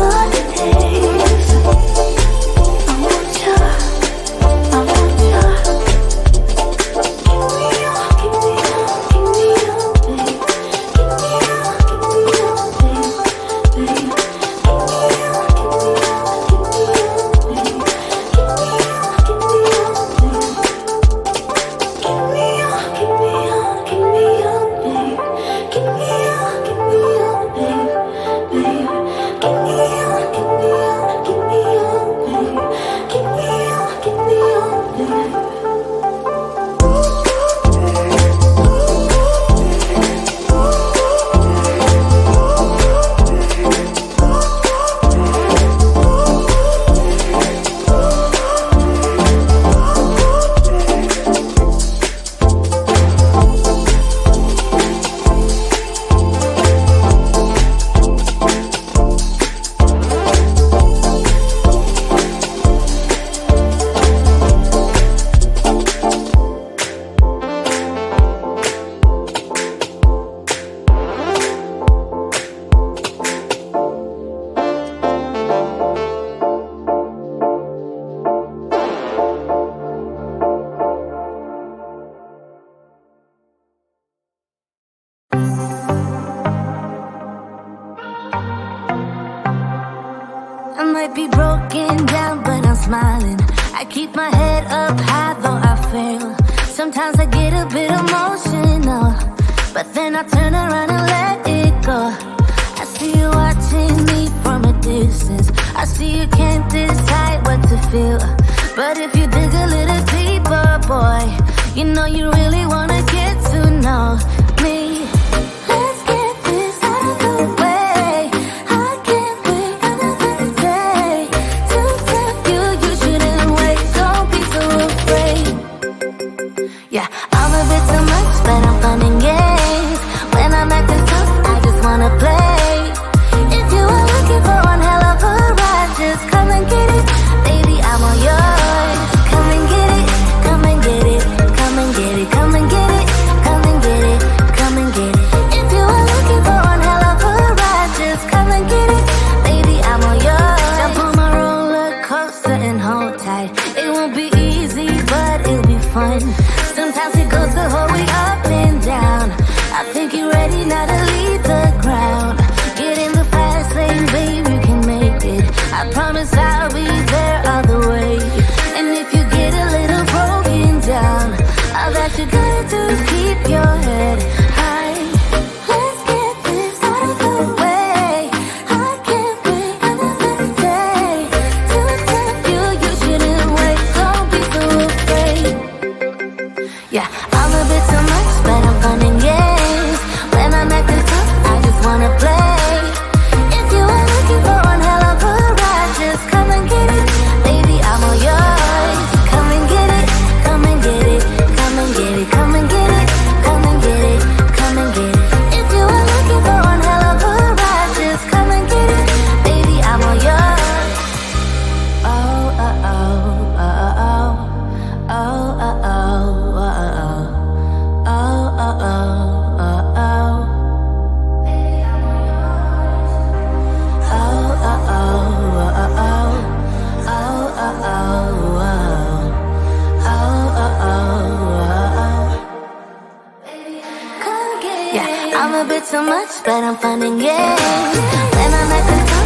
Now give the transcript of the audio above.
Sunny might be broken down, but I'm smiling. I keep my head up high, though I fail. Sometimes I get a bit emotional, but then I turn around and let it go. I see you watching me from a distance. I see you can't decide what to feel, but if you dig a little deeper, boy, you know you really wanna get to know me. Let's get this out of the way. I can't wait another day to tell you you shouldn't wait. Don't be so afraid. Yeah, I'm a bit too much, but I'm fun and games. When I'm acting tough, I just wanna play. If you are looking for one hell of a ride, just come and get it. Baby, I'm all yours. Come and get it, come and get it, come and get it, come and get it, come and get it, come and get it. If you are looking for one hell of a ride, just come and get it. Baby, I'm all yours. Jump on my roller coaster and hold tight. It won't be easy, but it'll be fun. Sometimes it goes the whole way up and down. I think you're ready now to leave the ground. Get in the fast lane, babe, you can make it. I promise I'll be there all the way. And if you get a little broken down, all that you gotta do is keep your head high. Let's get this out of the way. I can't wait another day to tell you you shouldn't wait. Don't be so afraid. Yeah, I'm a bit too much, but I'm fun and games. When I'm acting tough, I just wanna play. If you are looking for one hell of a ride, just come and get it. Baby, I'm all yours. Come and get it, come and get it, come and get it, come and get it, come and get it, come and get it. If you are looking for one hell of a ride, just come and get it. Baby, I'm all yours. Oh, oh, oh, oh, oh, oh, oh, oh, oh, oh, oh, oh, oh, oh. Yeah, I'm a bit too much, but I'm fun and games. When I'm at the top,